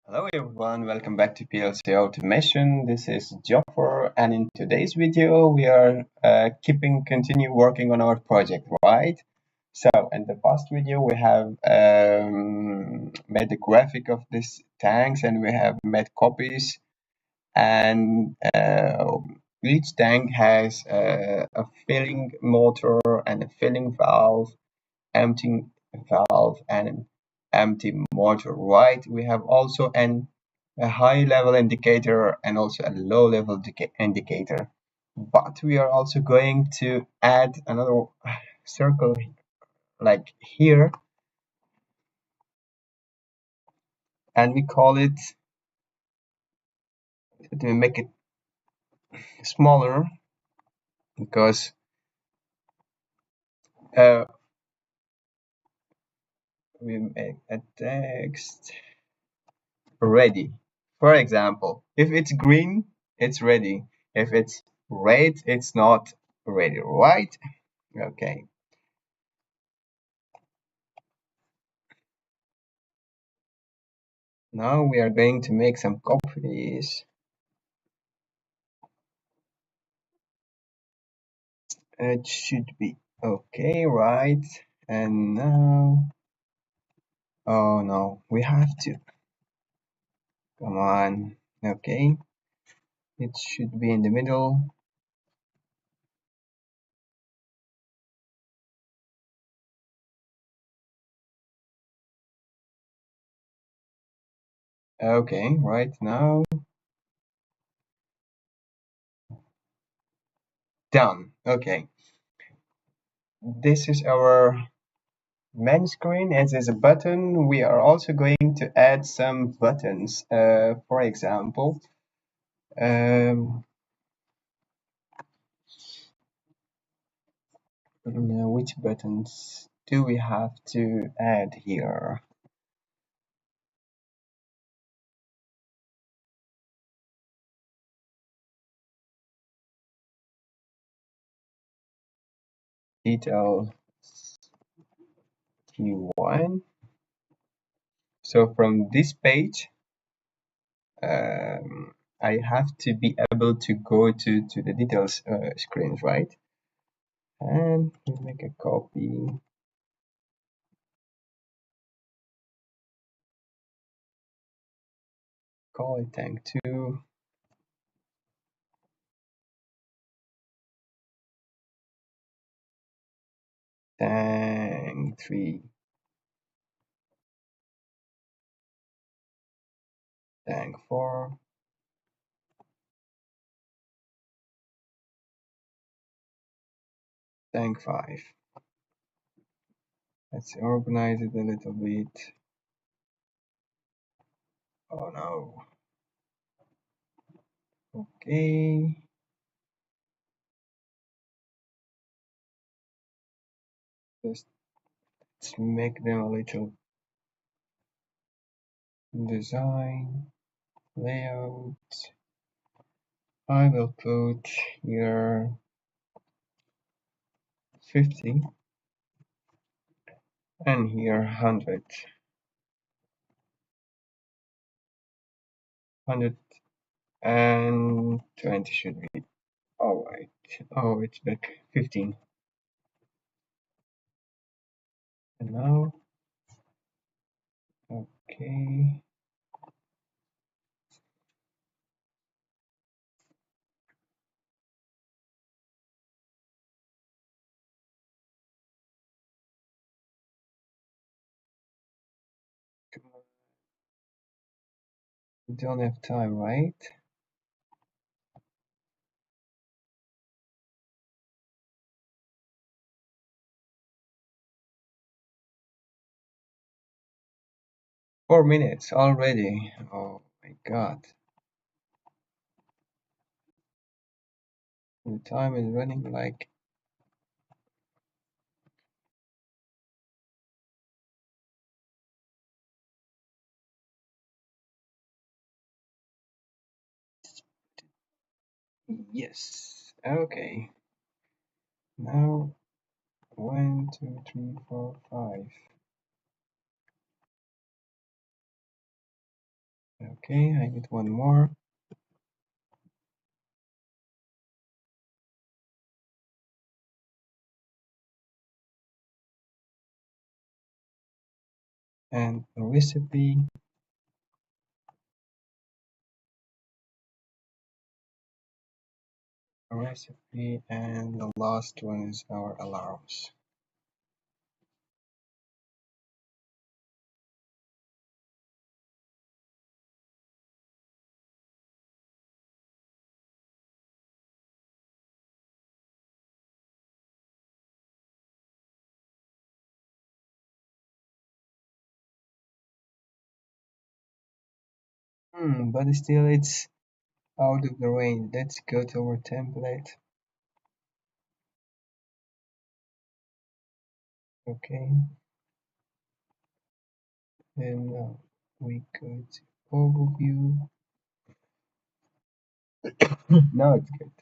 Hello everyone, welcome back to PLC Automation. This is Joffer, and in today's video we are continue working on our project, right? So in the past video we have made a graphic of these tanks and we have made copies, and each tank has a filling motor and a filling valve, emptying valve, and an empty motor, right? We have also a high level indicator and also a low level indicator, but we are also going to add another circle like here, and we call it, to make it smaller, because uh, we make a text ready. For example, if it's green, it's ready. If it's red, it's not ready, right? Okay. Now we are going to make some copies. It should be okay, right? And now, oh no, we have to, come on. Okay, it should be in the middle. Okay, right now, done. Okay, this is our main screen. As is a button, we are also going to add some buttons. For example, which buttons do we have to add here? Detail T1. So from this page, I have to be able to go to the details screens, right? And we make a copy. Call it tank 2. Tank 3. Tank 4. Tank 5. Let's organize it a little bit. Oh no. Okay. Just let's make them a little design, layout. I will put here 50 and here 100. 120 should be alright. Oh, it's back 15. And now, okay. We don't have time, right? Four minutes already. Oh my god. The time is running like. Yes. Okay. Now 1, 2, 3, 4, 5. Okay, I need one more. And a recipe. And the last one is our alarms. But still it's out of the range. Let's go to our template. Okay, and now we go to overview. Now it's good.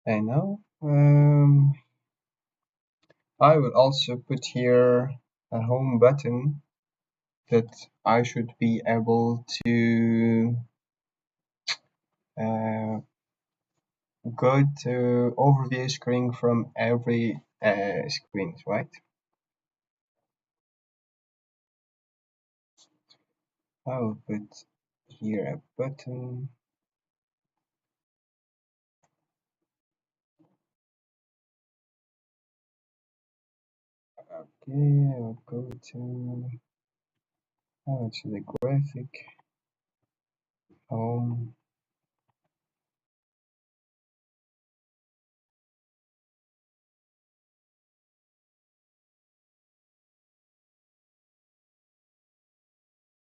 And now I will also put here a home button that I should be able to go to overview screen from every screen, right? I will put here a button. Okay, I'll go to the graphic home.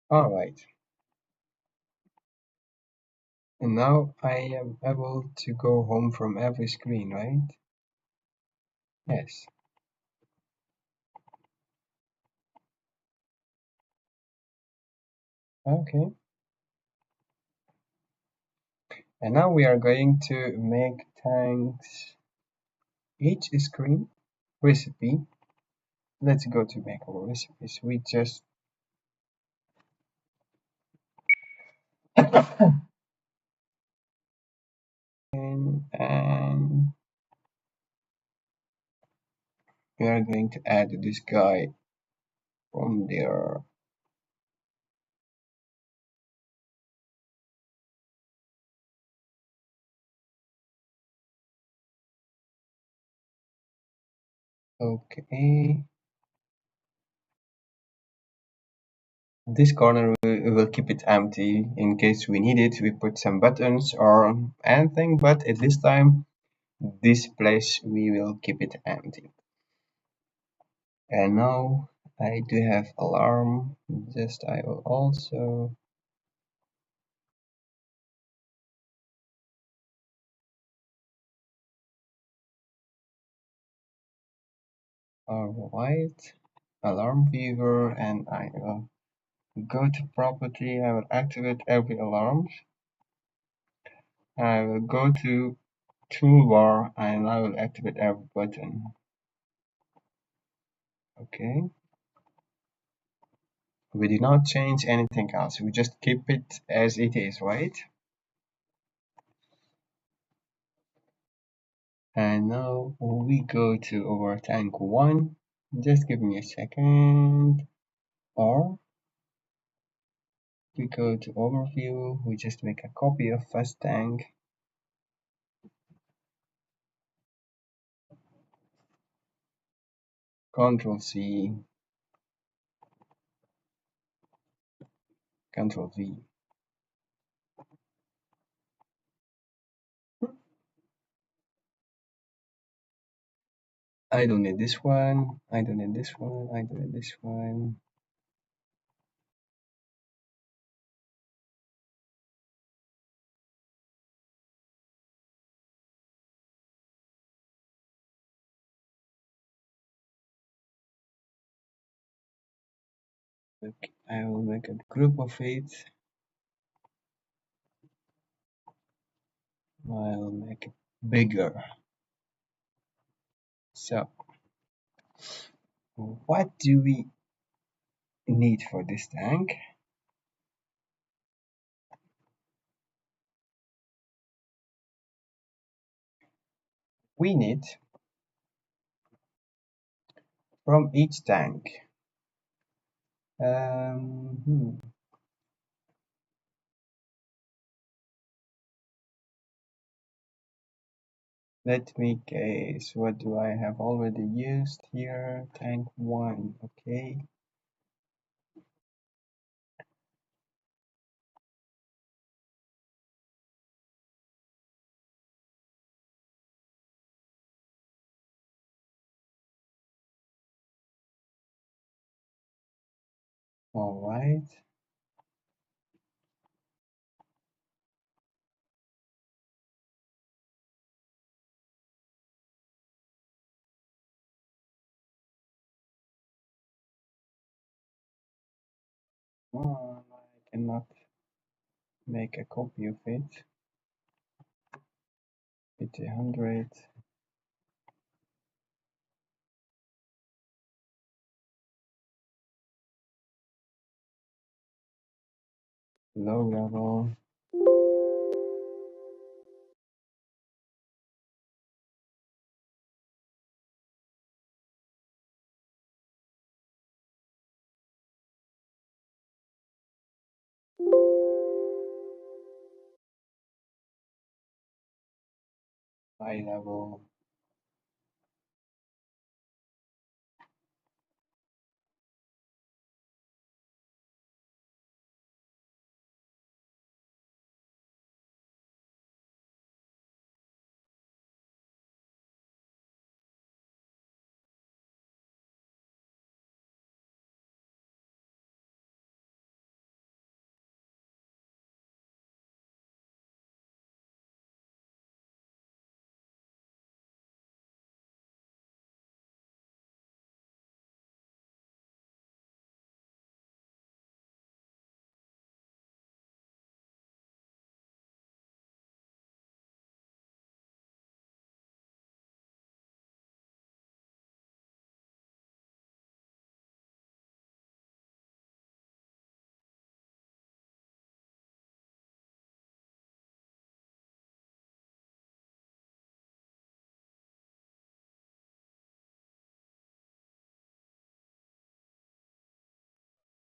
All right. And now I am able to go home from every screen, right? Yes. Okay. And now we are going to make tanks each screen recipe. Let's go to make our recipes. We just and we are going to add this guy from there. Okay. This corner we will keep it empty in case we need it. We put some buttons or anything, but at this time this place we will keep it empty. And now I do have alarm. Just I will also white alarm viewer, and I will go to property. I will activate every alarm. I will go to toolbar and I will activate every button. Okay. We did not change anything else. We just keep it as it is, right? And now we go to our tank 1. Just give me a second. Or we go to overview. We just make a copy of first tank. Control C. Control V. I don't need this one. I don't need this one. I don't need this one. Okay, I will make a group of it. I'll make it bigger. So, what do we need for this tank? we need from each tank. Let me guess, what do I have already used here? Tank 1, okay. All right. Oh, I cannot make a copy of it. It's 100. Low level. High level.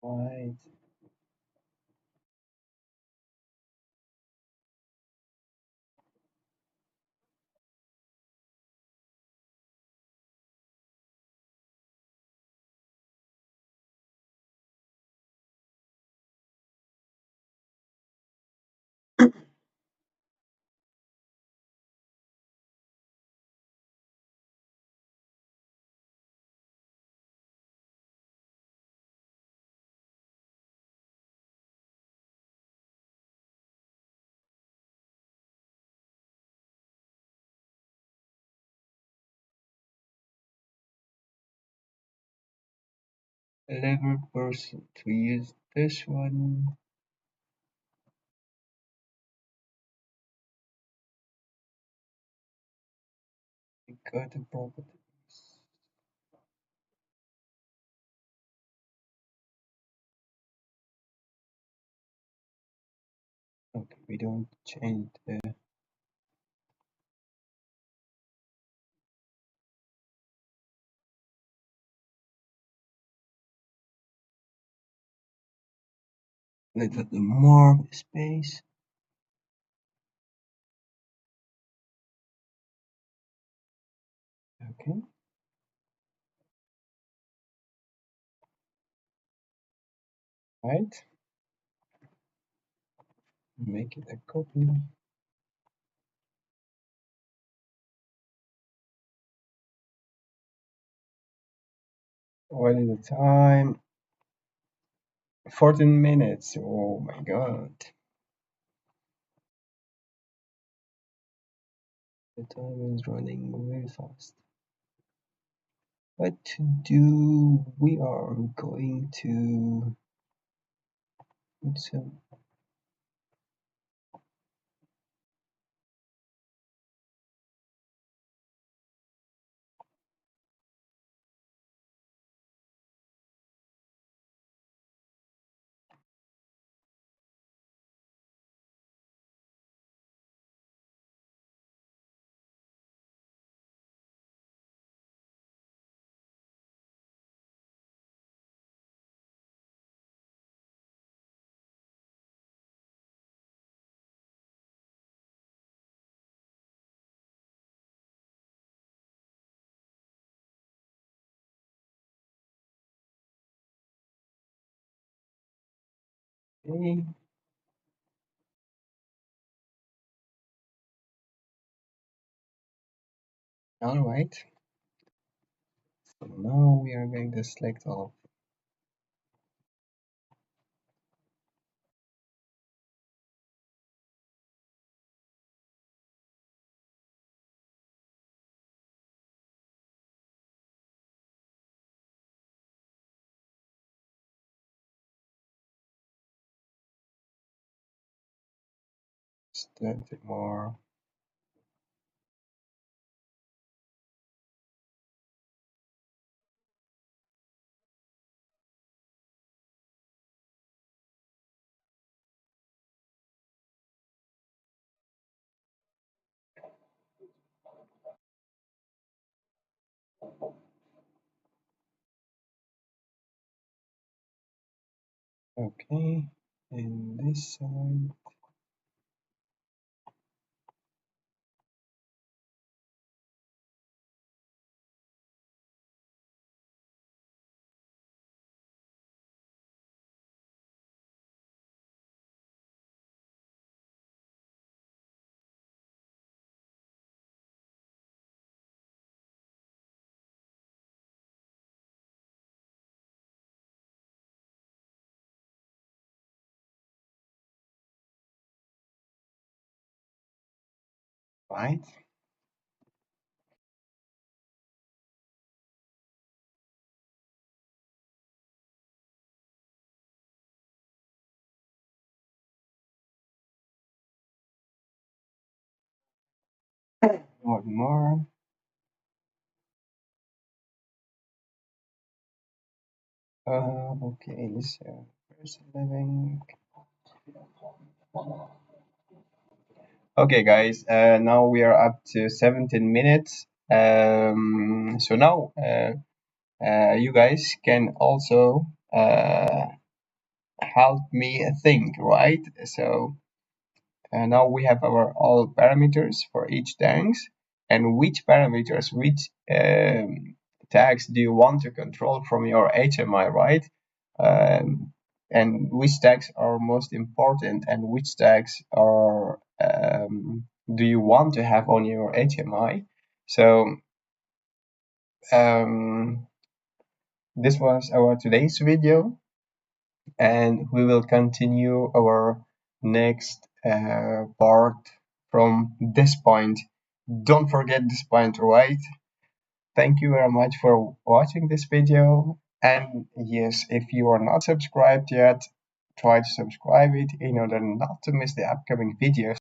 Right. Lever person to use this one. We got the properties. Okay, we don't change the little more space. Okay. Right. Make it a copy. What is the time? 14 minutes. Oh my god. The time is running very fast. What to do? We are going to put some Okay. All right. So now we are going to select all. Just more. Okay. And this side. Right. One more. Okay, this person living. Okay, guys. Now we are up to 17 minutes. So now you guys can also help me think, right? So now we have our all parameters for each tags, and which parameters, which tags do you want to control from your HMI, right? And which tags are most important, and which tags are do you want to have on your HMI? So this was our today's video, and we will continue our next part from this point. Don't forget this point, right? Thank you very much for watching this video. And yes, if you are not subscribed yet, try to subscribe it in order not to miss the upcoming videos.